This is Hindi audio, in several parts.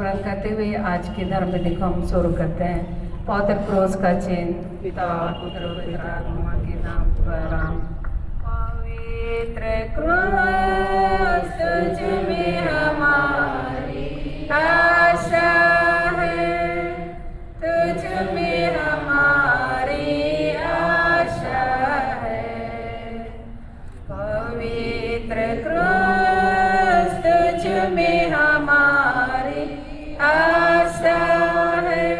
स्मरण करते हुए आज के धर्म विधि को हम शुरू करते हैं। पवित्र क्रूस का चिन्ह पिता और पुत्र और पवित्र आत्मा के नाम पर आमीन। पवित्र क्रूस तुझ में हमारी आशा है, तुझ में हमारी आशा है। पवित्र क्रूस तुझ में हमारी आशा है,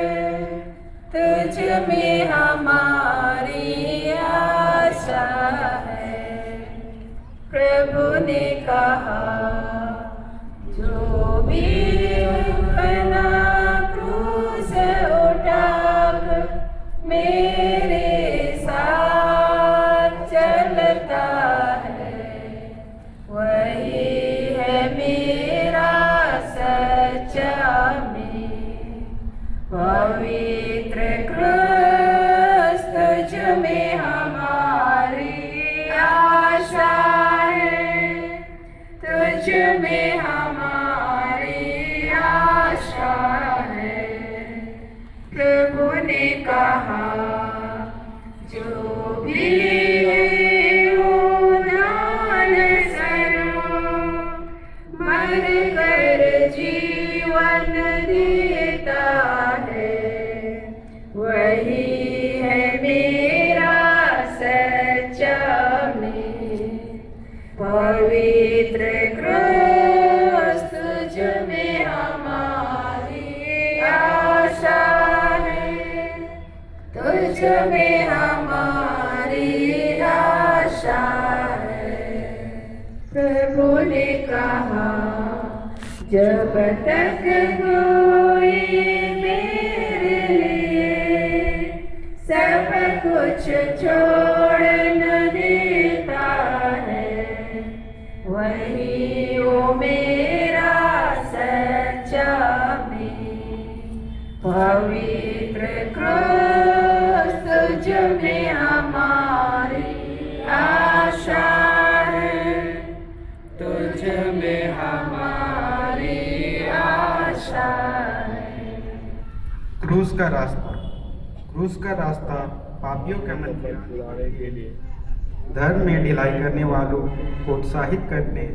तुझ में हमारी आशा है। प्रभु ने कहा जो भी अपना क्रूस उठाकर मेरे साथ चलता है, वही है मेरा सच्चा में। पवित्र क्रूस तुझ में हमारी आशा है, तुझ में हमारी आशा है। प्रभु ने कहा जो भी उदान सरो मर कर जीवन देता है, वही है मेरा सच्चा में। पवित्र क्रूस तुझ में हमारी आशा है, तुझ में हमारी आशा है। प्रभु ने कहा जब तक कोई मेरे लिए सब कुछ छोड़ न देता है, वही वो मेरा सच्चा में। पवित्र क्रूस तुझ में हमारी आशा है, तुझ में हमारी आशा है। क्रूस का रास्ता। क्रूस का रास्ता पापियों के मन को छुड़ाने के लिए, धर्म में ढिलाई करने वालों को उत्साहित करने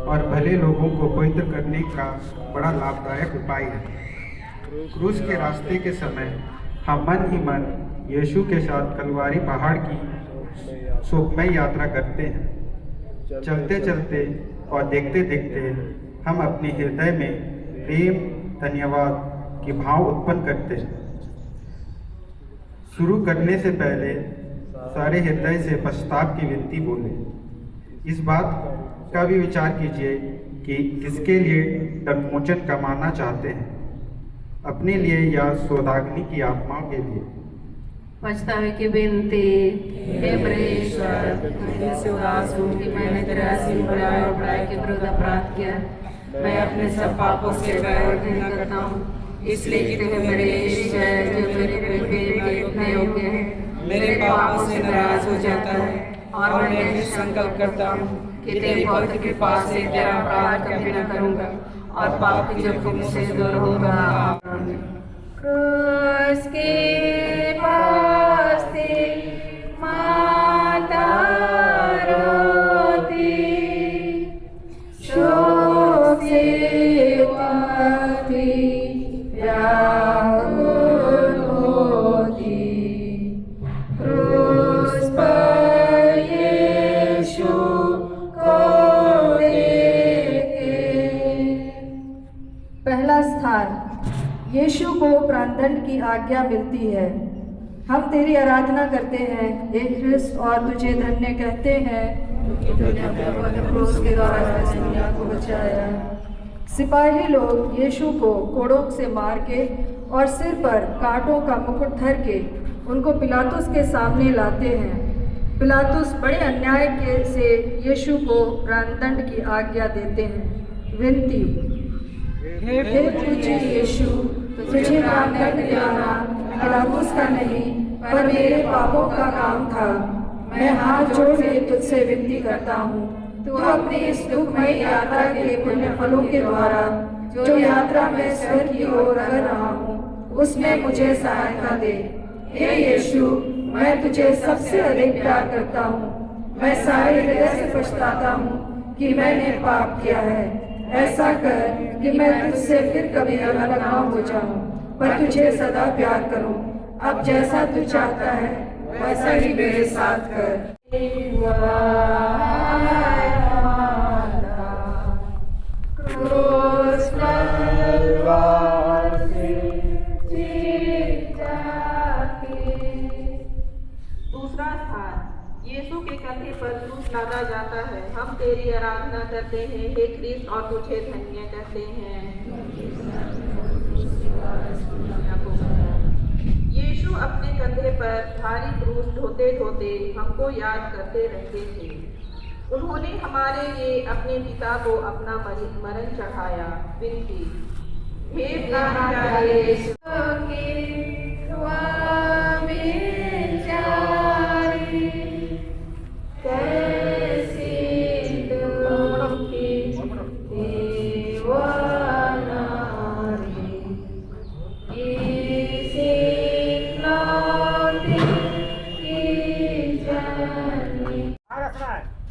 और भले लोगों को पवित्र करने का बड़ा लाभदायक उपाय है। क्रूस के रास्ते के समय हम मन ही मन यीशु के साथ कलवारी पहाड़ की शोकमय यात्रा करते हैं। चलते चलते और देखते देखते हम अपने हृदय में प्रेम धन्यवाद की भाव उत्पन्न करते हैं। शुरू करने से पहले सारे हृदय से पश्चाताप की विनती बोले। इस बात का भी विचार कीजिए कि किसके लिए तटमोचन कमाना चाहते हैं, अपने लिए या सौदाग्नि की आत्मा के लिए। पछतावे की विनती। हे परमेश्वर, मैं से उदास हूँ कि मैंने तेरे असीम बड़ाई और बड़ाई के विरुद्ध अपराध किया। मैं अपने सब पापों से बैर और घृणा करता हूँ, इसलिए कि तू मेरे ईश है जो मेरे प्रेम के इतने योग्य है। मेरे पापों से नाराज हो जाता है और मैं फिर संकल्प करता हूँ कि तेरी पवित्र कृपा से तेरा अपराध कभी न करूँगा और पाप की जोखिम से दूर होगा। क्रूस के पास से माता रोती, शोक से पाती व्याकुल होती। क्रूस पर यीशु को देखे। पहला स्थान, यीशु को प्राणदंड की आज्ञा मिलती है। हम तेरी आराधना करते हैं हे ख्रिस्त और तुझे धन्य कहते हैं तूने अपने क्रूस के द्वारा इस दुनिया को बचाया। सिपाही लोग यीशु को कोड़ों से मार के और सिर पर कांटों का मुकुट धर के उनको पिलातुस के सामने लाते हैं। पिलातुस बड़े अन्याय के से यीशु को प्राणदंड की आज्ञा देते हैं। विनती। हे पूज्य यीशु, तुझे प्राणदंड दिलाना पिलातुस का नहीं पर मेरे पापों का काम था। मैं हाथ जोड़ के तुझसे विनती करता हूँ, तू अपनी इस दुखमयी यात्रा के पुण्य फलों के द्वारा जो यात्रा में स्वर्ग की ओर कर रहा हूँ उसमें मुझे सहायता दे। हे यीशु, मैं तुझे सबसे अधिक प्यार करता हूँ। मैं सारे हृदय से पछताता हूँ कि मैंने पाप किया है। ऐसा कर कि मैं तुझसे फिर कभी अलग ना हो जाऊं, पर तुझे सदा प्यार करूं। अब जैसा तू चाहता है वैसा ही मेरे साथ कर। दूसरा स्थान, यीशु के कंधे पर क्रूस लादा जाता है। हम तेरी आराधना करते हैं हे क्रिस्त और तुझे धन्य कहते हैं। यीशु अपने कंधे पर भारी क्रूस ढोते ढोते हमको याद करते रहते थे। उन्होंने हमारे लिए अपने पिता को अपना मरण चढ़ाया। विनती, हे प्यारा यीशु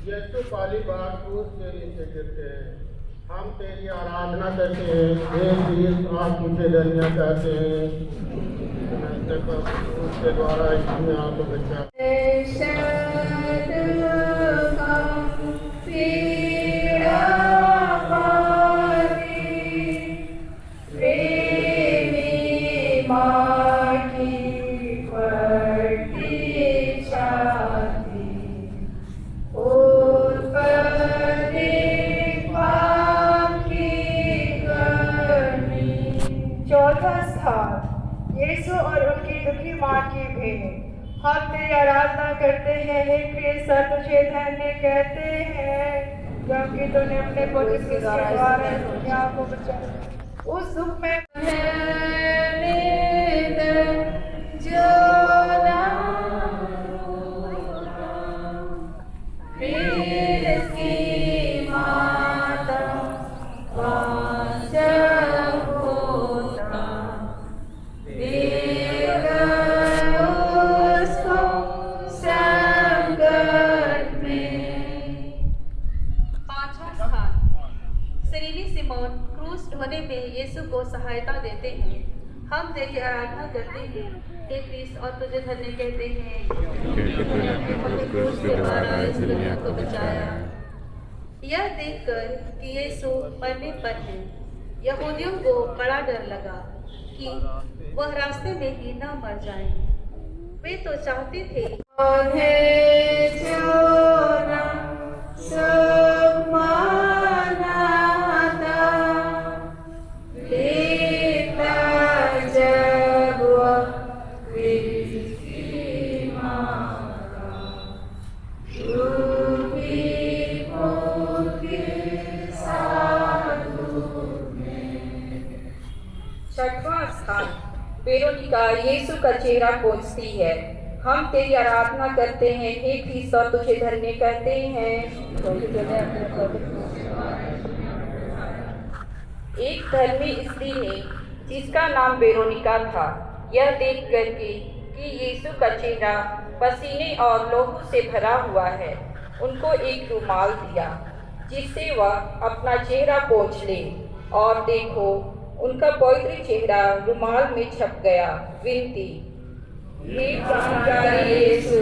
यीशु पहली बार क्रूस के नीचे गिरते हैं। हम तेरी आराधना करते हैं हे क्रिस्त और तुझे धन्य कहते हैं। क्रूस के द्वारा इसने आपको बचा। यीशु और उनकी दुखी माँ की भेंट। हम तेरी आराधना करते हैं हे क्रिस्त, तुझे धन्य कहते हैं क्योंकि तूने अपने पुत्र के द्वारा दुनिया को बचाया। उस दुख में यीशु को सहायता देते हैं। हम तेरी आराधना करते हैं हे क्रिस्त और तुझे धन्य कहते हैं क्योंकि तूने क्रूस के द्वारा इस दुनिया को बचाया। यह देखकर कि यीशु मरने पर है, यहूदियों को बड़ा डर लगा कि वह रास्ते में ही न मर जाए। वे तो चाहते थे वेरोनिका यीशु का चेहरा पोंछती है। हम तेरी आराधना करते हैं हे क्रिस्त और तुझे धन्य कहते हैं। एक धर्मी स्त्री ने जिसका नाम वेरोनिका था, यह देख करके कि यीशु का चेहरा पसीने और लोहू से भरा हुआ है, उनको एक रुमाल दिया जिससे वह अपना चेहरा पोंछ ले, और देखो उनका पवित्र चेहरा रुमाल में छप गया। विनती, हे प्राणप्यारे यीशु,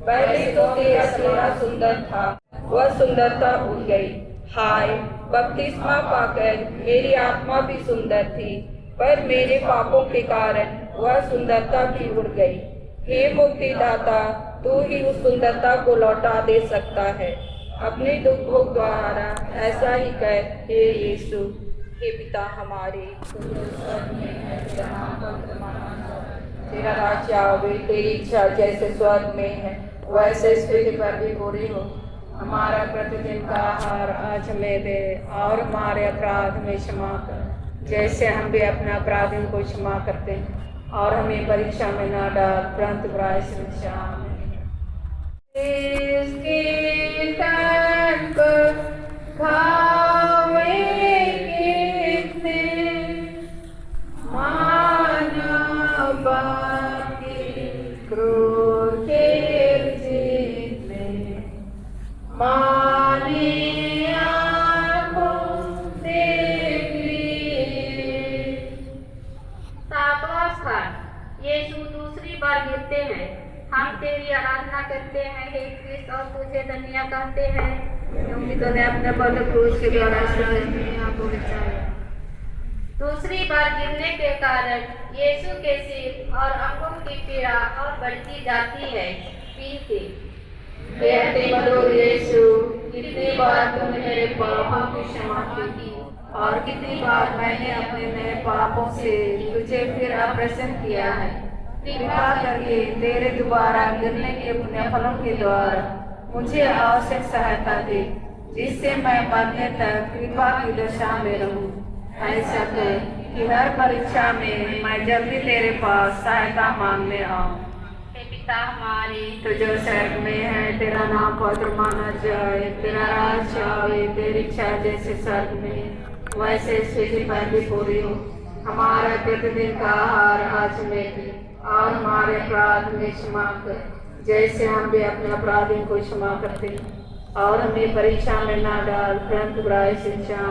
पहले तो तेरा चेहरा सुंदर था, वह सुंदरता उड़ गई। हाय, बपतिस्मा पाकर मेरी आत्मा भी सुंदर थी, पर मेरे पापों के कारण वह सुंदरता भी उड़ गई। हे मुक्तिदाता, तू ही उस सुंदरता को लौटा दे सकता है। अपने दुखों द्वारा ऐसा ही कर हे यीशु। हे पिता हमारे, तेरा राज्य आवे, तेरी इच्छा जैसे स्वर्ग में है वैसे इस पृथ्वी पर भी पूरी हो। हमारा प्रतिदिन का आहार आज हमें दे, और हमारे अपराध में क्षमा कर जैसे हम भी अपने अपराधियों को क्षमा करते हैं, और हमें परीक्षा में न डाल परंतु बुराई से बचा। खावे कितने तेरी आराधना करते हैं हे क्रिस्त और तुझे धन्य कहते हैं क्योंकि तूने अपने पवित्र क्रूस के द्वारा दुनिया को बचाया। दूसरी बार गिरने के कारण यीशु के सिर और अंगों की पीड़ा और बढ़ती जाती है। पीते हे अति मधुर यीशु, कितनी बार तूने मेरे पापों की क्षमा की और कितनी बार मैंने अपने नए पापों से तुझे फिर अप्रसन्न किया है। कृपा करके तेरे दोबारा गिरने के पुण्य फलों के द्वारा मुझे आवश्यक सहायता दे, जिससे मैं मरने तक कृपा की दशा में रहूं। ऐसा कर कि हर परीक्षा में मैं जल्दी तेरे पास सहायता मांगने आऊं। हे पिता हमारे, तो जो स्वर्ग में है, तेरा नाम पवित्र माना जाए, तेरा राज्य आए, तेरी इच्छा जैसे स्वर्ग में वैसे स्थिति पर भी पूरी हो। हमारा प्रतिदिन का आहार आज में दे और हमारे अपराध में क्षमा कर, जैसे हम भी अपने अपराधियों को क्षमा करते हैं, और हमें परीक्षा में ना डाल परंतु बुराई से बचा।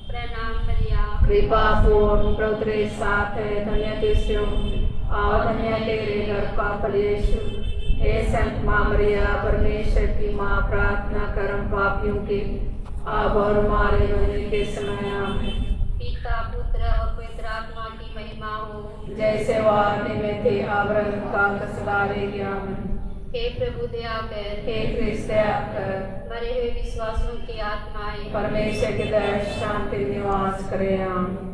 प्रणाम मरिया, कृपा पूर्ण प्रभु तेरे साथ है, धन्य तू सी और धन्य तेरे गर्भ का फल यीशु। हे संत माँ मरिया, परमेश्वर की माँ, प्रार्थना कर हम पापियों के अब और हमारे मरने के समय आमीन। पिता पुत्र और पवित्र आत्मा की महिमा हो, जैसे वो आदि में थे अब का सदा रहेगी आमीन। हे प्रभु दया कर, हे कृष्ण दया कर, मरे हुए विश्वासों की आत्माएं परमेश्वर के दया शांति निवास करे आमीन।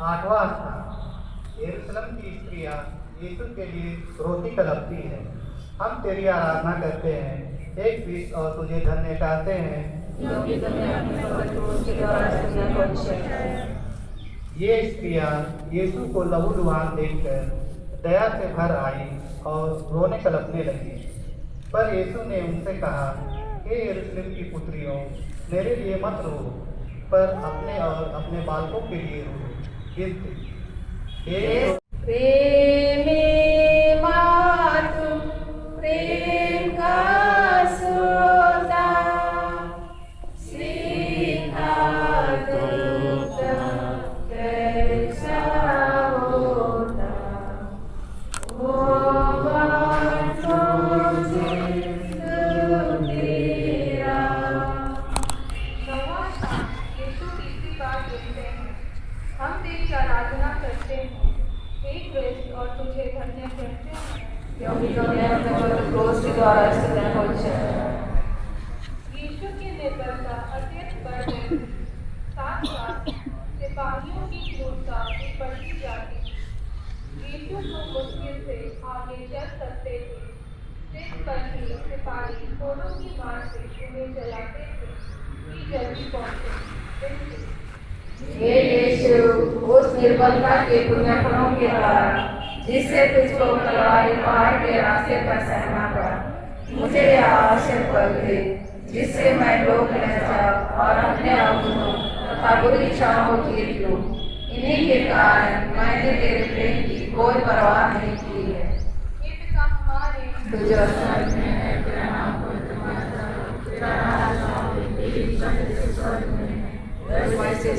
आठवां स्थान, यरूशलेम की स्त्रियां यीशु के लिए रोटी तड़पती हैं। हम तेरी आराधना करते हैं हे क्रिस्त और तुझे धन्य कहते हैं। ये स्त्रियां यीशु को लहूलुहान देखकर दया से भर आई और रोने तड़पने लगी। पर यीशु ने उनसे कहा, हे यरूशलेम की पुत्रियों, मेरे लिए मत रो, पर अपने और अपने बालकों के लिए रो। प्रेमी मातु प्रेम का सोता सीधा दूता कैसा होता वो हम तेरी आराधना करते हैं हे क्रिस्त और तुझे धन्य कहते हैं क्योंकि तूने अपने पवित्र क्रूस के द्वारा इस दुनिया को बचाया। यीशु की निर्बलता अत्यंत बढ़ गई, साथ साथ सिपाहियों की क्रूरता भी बढ़ती जाती। यीशु को मुश्किल से आगे चल सकते थे, सिर पर ही सिपाही घोड़ों की मार से उन्हें चलाते थे कि जल्दी पहुंचे। हे यीशु, उस निर्बलता के पुण्य फलों के द्वारा जिससे तुझको तलवार मार के रास्ते पर सहना पड़ा, मुझे यह आवश्यक पल दे जिससे मैं लोक लज्जा और अपने अवगुणों तथा बुरी इच्छाओं को जीत लूं। इन्हीं के कारण मैंने तेरे प्रेम की कोई परवाह नहीं की है। हे पिता हमारे, तुझे स्वर्ग में है, तेरा नाम पवित्र माना जाए, तेरा राज्य आए, तेरी इच्छा जैसे स्वर्ग में है वैसे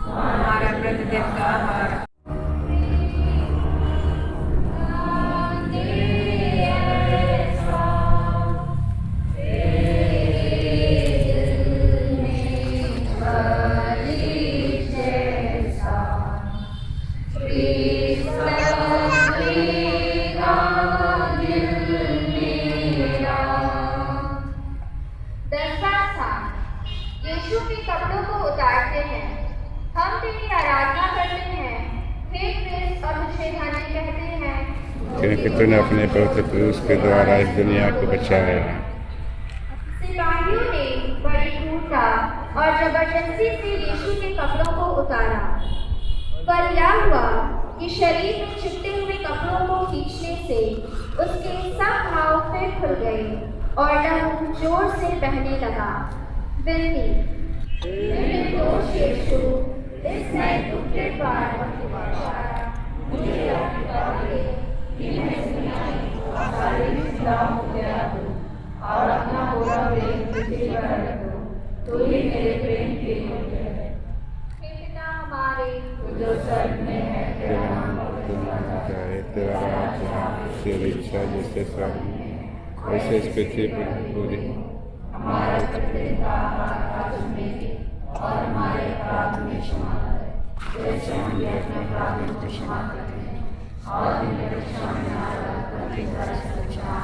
हमारा प्रतिदिन का आहार यीशु के कपड़ों को उतारते हैं। हम तेरी आराधना करते हैं हे क्रिस्त और तुझे धन्य कहते हैं क्योंकि तूने अपने पवित्र क्रूस के द्वारा इस दुनिया को बचाया। सिपाहियों ने बड़ी क्रूरता और जबरदस्ती से यीशु के कपड़ों को उतारा, पर यह हुआ कि शरीर में चिपटे हुए कपड़ों को खींचने से उसके सब घाव फिर खुल गए और लहू जोर से बहने लगा। विनती, निर्दोष यीशु, इस नए दुख के बाद मुझे और अपना पूरा प्रेम तुझे पर रख दो, तू ही मेरे प्रेम के योग्य है। हे पिता हमारे जो स्वर्ग में है, तेरा नाम जाए, तेरा राज्य आए, तेरी इच्छा जैसे स्वर्ग में वैसे इस पृथ्वी पर पूरी। हमारा प्रतिदिन का आहार आज हमें दे, और हमारे अपराध में क्षमा कर, जैसे हम भी अपने अपराधियों को क्षमा करते हैं, और हमें परीक्षा में न डाल, बल्कि बुराई से बचा।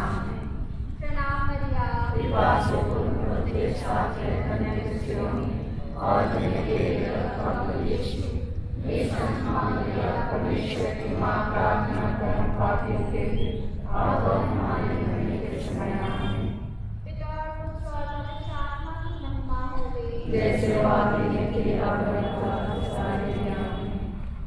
प्रणाम मरिया, कृपा से पूर्ण तेरे साथ है, कन्या से होनी, और मैंने तेरे रखा यीशु। हे संत मरिया, परमेश्वर की माँ, प्रार्थना कर हम पापियों के लिए, अब और हमारे मरने के समय आमीन। पिता और पुत्र और पवित्र आत्मा की महिमा होवे, जैसे आदि में थी, अब और सारे आमीन।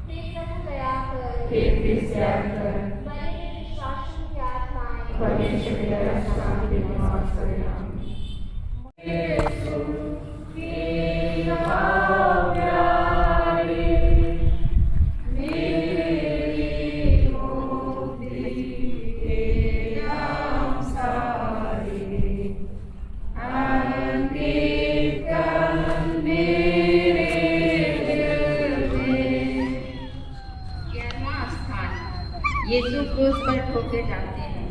हे प्रभु दया कर, हे कृष्ण दया कर, मरे हुए विश्वासियों की आत्माएं परमेश्वर की तरफ शांति निवास करे। आमीन। यीशु की भाव प्यारी, मेरी मुक्ति के नाम सारी, अंकित कर मेरे दिल में। 11वां स्थान, यीशु क्रूस पर ठोके जाते हैं।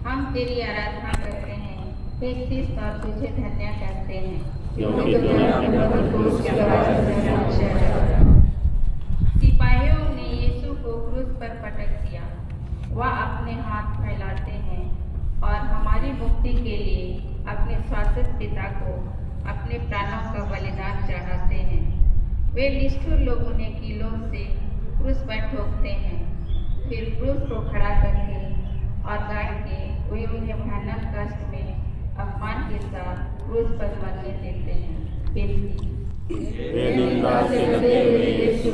हम तेरी आराधना करते हैं, हे ख्रिस्त, और तुझे धन्य करते हैं, क्योंकि तूने अपने पवित्र क्रूस के द्वारा दुनिया को बचाया। सिपाहियों ने यीशु को क्रूस पर पटक दिया। वह अपने हाथ फैलाते हैं और हमारी मुक्ति के लिए अपने शाश्वत पिता को अपने प्राणों का बलिदान चढ़ाते हैं। वे निष्ठुर लोग उन्हें कीलों से क्रूस पर ठोकते हैं, फिर क्रूस को खड़ा करके और गाड़ के वे उन्हें भयानक कष्ट में अपमान के साथ क्रूस पर मरने देते हैं। निंदा से लदे हुए यीशु,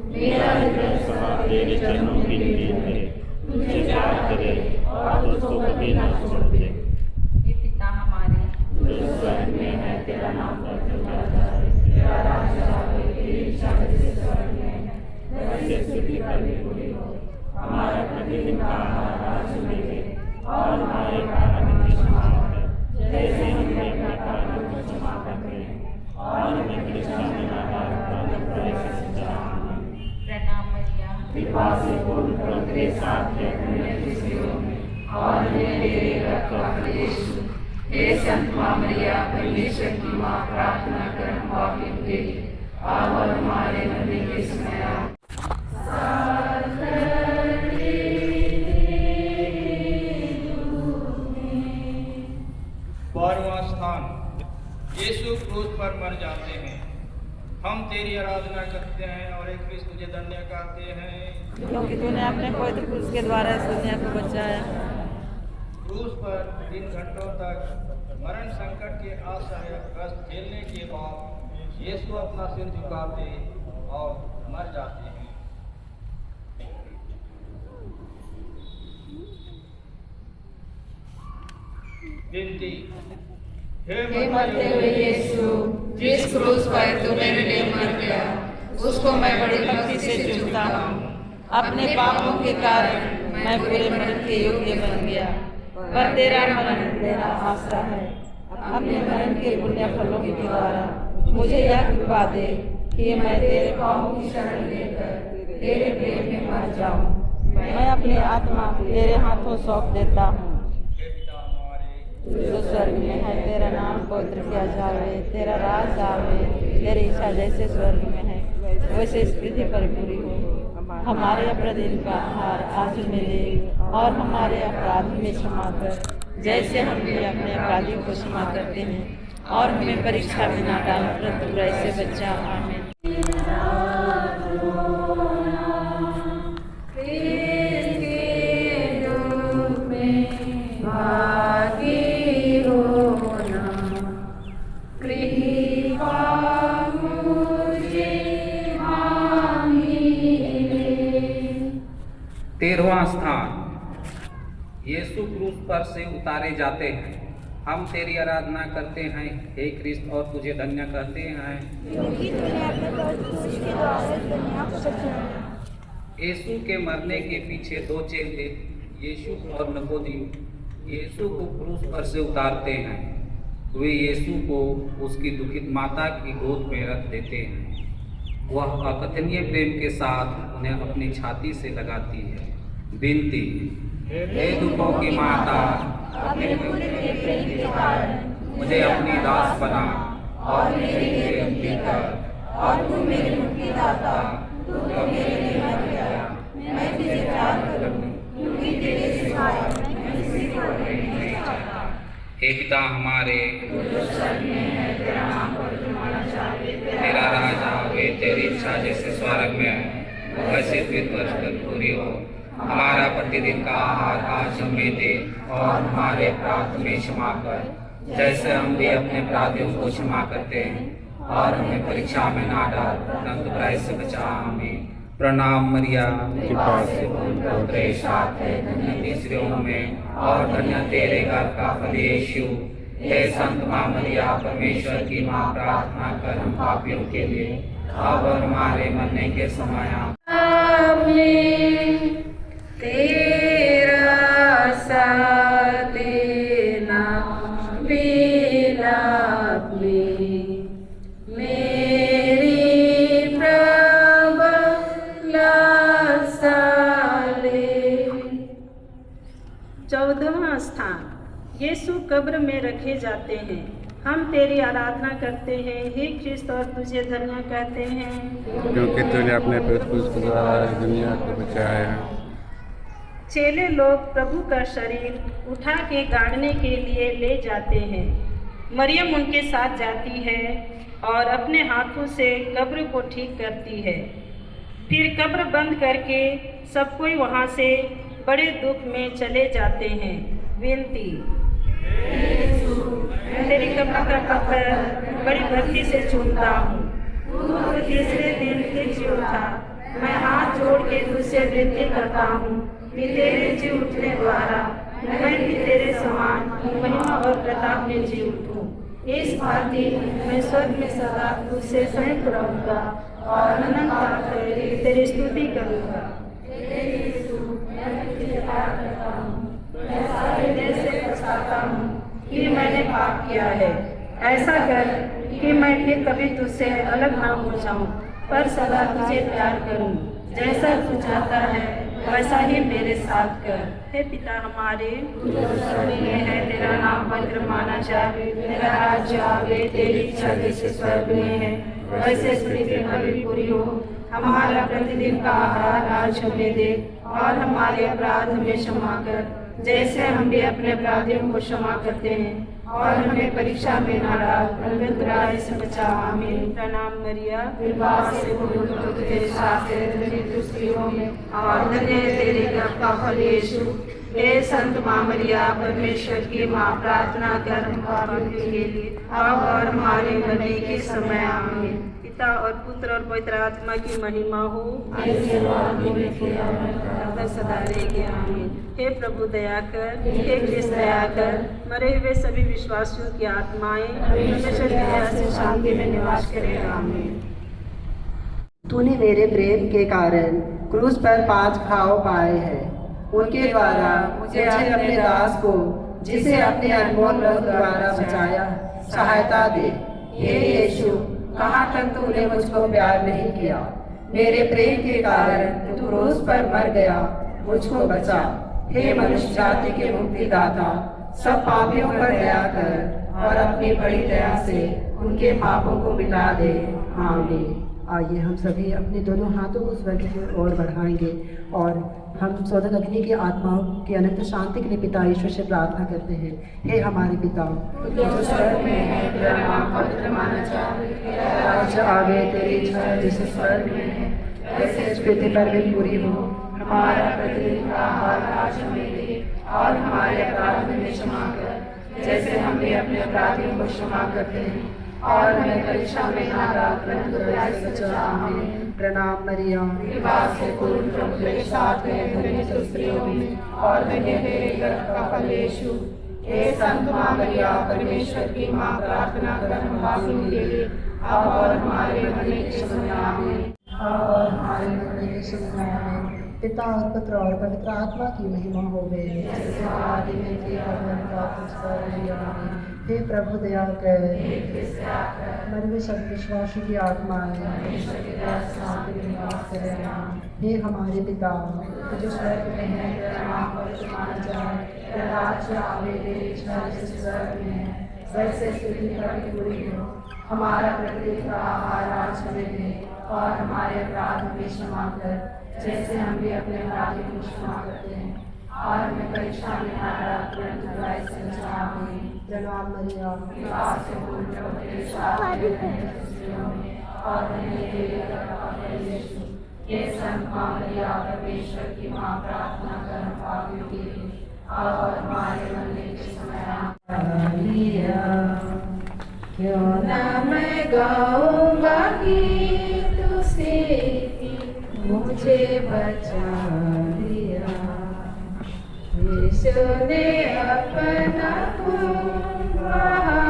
मेरा हृदय सदा तेरे चरणों की नींद है। तुझे प्यार करे और तुझको कभी न छोड़ दे। हे पिता हमारे, जो स्वर्ग में है, तेरा नाम पवित्र जाए, तेरा राज्य आए, तेरी इच्छा जैसे स्वर्ग में है, वैसे पृथ्वी पर भी पूरी हो। हमारा प्रतिदिन का आहार आज हमें दे, और हमारे अपराधों की क्षमा कर, जैसे हम भी अपने अपराधियों को क्षमा करते हैं, और हमें परीक्षा में न डाल, परंतु बुराई से बचा। आमीन। प्रणाम मरिया, कृपा से पूर्ण प्रभु तेरे साथ है, कन्या की स्त्रियों में, और मैं तेरे रखवाला यीशु। हे संत माँ मरिया, परमेश्वर की माँ, प्रार्थना कर हम पापियों के लिए, अब और हमारे मरने के समय। आमीन। 12वां स्थान, यीशु क्रूस पर मर जाते हैं। हम तेरी आराधना करते हैं और एक ख्रिस्त तुझे धन्य कहते हैं, क्योंकि तूने अपने पवित्र क्रूस के द्वारा इस दुनिया को बचाया। क्रूस पर 3 घंटों तक मरण संकट के असह्य कष्ट झेलने के बाद यीशु अपना सिर झुकाते और मर जाते हैं। विनती, हे मरते हुए यीशु, जिस क्रूस पर तू मेरे लिए मर गया, उसको मैं बड़ी भक्ति से चूमता हूँ। अपने पापों के कारण मैं बुरे मरण के योग्य बन गया, पर तेरा मरण मेरा आसरा है। अपने मरण के पुण्य फलों के द्वारा मुझे यह कृपा दे कि मैं तेरे पापों की शरण लेकर तेरे प्रेम में मर जाऊं। मैं अपनी आत्मा तेरे हाथों सौंप देता हूँ। जो स्वर्ग में है, तेरा नाम पवित्र किया जावे, तेरा राज आवे, तेरी इच्छा जैसे स्वर्ग में है वैसे इस पृथ्वी पर पूरी हो। हमारे प्रतिदिन का आहार आज हमें दे, और हमारे अपराध में क्षमा कर, जैसे हम भी अपने अपराधियों को क्षमा करते हैं, और हमें परीक्षा में न डाल, परंतु बुराई से बचा। आमीन। तेरहवां स्थान, यीशु क्रूस पर से उतारे जाते हैं। हम तेरी आराधना करते हैं हे कृष्ण और तुझे धन्य कहते हैं क्योंकि तूने अपने पवित्र क्रूस के द्वारा इस दुनिया को बचाया। यीशु के मरने के पीछे दो चेले यीशु और नकोदेम यीशु को क्रूस पर से उतारते हैं। वे यीशु को उसकी दुखित माता की गोद में रख देते हैं। वह अकथनीय प्रेम के साथ उन्हें अपनी छाती से लगाती है। विनती, हे दुखों की माता, अपने पुत्र के प्रेम के कारण मुझे अपनी दास बना और मेरे लिए विनती कर। और तू मेरे मुक्तिदाता, तू तो मेरे लिए मर गया। मैं तुझे प्यार करूं, क्योंकि तेरे सिवाय मैं किसी को नहीं चाहता। हे पिता हमारे, जो स्वर्ग में है, तेरा नाम पवित्र माना जाए। तेरा राज आवे, तेरी इच्छा जैसे स्वर्ग में है वैसे पृथ्वी पर पूरी हो। हमारा प्रतिदिन का आहार आज हमें दे और हमारे अपराध में क्षमा कर, जैसे हम भी अपने अपराधियों को क्षमा करते हैं। और हमें परीक्षा में ना डाल, परंतु बुराई से बचा हमें। प्रणाम मरिया, कृपा से पूर्ण तेरे साथ है, धन्य स्त्रियों में और धन्य तेरे गर्भ का फल यीशु। हे संत माँ मरिया, परमेश्वर की माँ, प्रार्थना कर हम पापियों के लिए अब और हमारे मरने के समय। तेरा साथ देना विलाप में मेरी प्रभु लासाले। 14वां स्थान, यीशु कब्र में रखे जाते हैं। हम तेरी आराधना करते हैं हे ख्रिस्त और तुझे धन्य कहते हैं, क्योंकि तूने अपने पवित्र क्रूस के द्वारा इस दुनिया को बचाया। चेले लोग प्रभु का शरीर उठा के गाड़ने के लिए ले जाते हैं। मरियम उनके साथ जाती है और अपने हाथों से कब्र को ठीक करती है। फिर कब्र बंद करके सब कोई वहाँ से बड़े दुख में चले जाते हैं। विनती, मैं तेरी कब्र का पत्थर बड़ी भक्ति से चूमता हूँ। तू तो तीसरे दिन फिर जी उठा। मैं हाथ जोड़ के तुझसे विनती करता हूँ कि तेरे जी उठने द्वारा मैं भी तेरे समान महिमा और प्रताप में जी उठूं। इस भांति मैं स्वर्ग में सदा तुझसे संयुक्त रहूंगा और अनंत काल तक तेरी स्तुति करूंगा। मैं सारे हृदय से पछताता हूँ कि मैंने पाप किया है। ऐसा कर कि मैं फिर कभी तुझसे अलग ना हो जाऊं, पर सदा तुझे प्यार करूं। जैसा तू चाहता है वैसा ही मेरे साथ कर। हे पिता हमारे, जो स्वर्ग में है, तेरा नाम पवित्र माना जाए। तेरा राज्य आवे, तेरी इच्छा जैसे स्वर्ग में है वैसे पृथ्वी पर भी पूरी हो। हमारा प्रतिदिन का आहार आज हमें दे और हमारे अपराध हमें क्षमा कर, जैसे हम भी अपने अपराधियों को क्षमा करते हैं। और हमें परीक्षा में न डाल, परंतु बुराई से बचा। आमीन। प्रणाम मरिया, कृपा से पूर्ण प्रभु तेरे साथ है, धन्य स्त्रियों में और धन्य तेरे गर्भ का फल यीशु। हे संत माँ मरिया, परमेश्वर की माँ, प्रार्थना कर हम पापियों के लिए अब और हमारे मरने के समय। आमीन। पिता और पुत्र और पवित्र आत्मा की महिमा हो, सदा रहेगी। आमीन। हे प्रभु दया कर, हे कृष्ण दया कर। मरे हुए सभी विश्वासियों की आत्माएं परमेश्वर की दया से शांति में निवास करें। आमीन। तूने मेरे प्रेम के कारण क्रूस पर 5 घाव पाए हैं। उनके द्वारा मुझे अपने दास को, जिसे अपने अनमोल रक्त द्वारा बचाया, सहायता दे। हे यीशु, कहाँ तक तूने मुझको प्यार नहीं किया। मेरे प्रेम के कारण तू क्रूस पर मर गया, मुझको बचा। हे मनुष्य जाति के मुक्तिदाता, सब पापियों पर दया कर और अपनी बड़ी दया से उनके पापों को मिटा दे। आमीन। आइए हम सभी अपने दोनों हाथों को स्वर्ग की ओर बढ़ाएंगे और हम सौदक अग्नि की आत्माओं की अनंत शांति के लिए पिता ईश्वर से प्रार्थना करते हैं। हे हमारे पिता, जो स्वर्ग में है, तेरा नाम पवित्र माना जाए। तेरा राज्य आवे, तेरी इच्छा जैसे स्वर्ग में है वैसे इस पृथ्वी पर भी पूरी हो। हमारा प्रतिदिन का आहार आज हमें दे और हमारे अपराध में क्षमा कर, जैसे हम भी अपने अपराधियों को क्षमा करते हैं। और हमें परीक्षा में न डाल, परंतु बुराई से बचा। आमीन। प्रणाम मरिया, कृपा से पूर्ण प्रभु तेरे साथ है, धन्य तू स्त्रियों में और धन्य तेरे गर्भ का फल यीशु। हे संत माँ मरिया परमेश्वर की माँ, प्रार्थना कर हम पापियों के लिए अब और हमारे मरने के समय में। और हमारे मरने के समय में। पिता और पुत्र और पवित्र आत्मा की महिमा होवे, जैसे आदि में थी अब हे प्रभु दया कर, मरे हुए सब विश्वासी की आत्माएं हे हमारे पिता जो स्वर्ग में है, तेरा नाम माना जाए, तेरा राज्य आवे, तेरी इच्छा जैसे स्वर्ग में है वैसे पृथ्वी पर भी पूरी हो। हमारा प्रतिदिन का आहार आज हमें दे, और हमारे अपराध हमें क्षमा कर जैसे हम भी अपने अपराधियों को क्षमा करते हैं, और हमें परीक्षा में न डाल परंतु बुराई से बचावे। जनाब मरिया विवाह से पूर्ण हो तेरे साथ और ये संत माँ मरिया परमेश्वर की माँ, प्रार्थना कर हम पापियों के लिए और हमारे मरने के समय। क्यों न मैं गाऊंगा गीत तुझसे, मुझे बचा लिया यीशु ने अपना खून बहा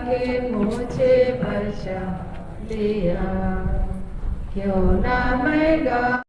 के मुझे बचा लिया। क्यों न मैं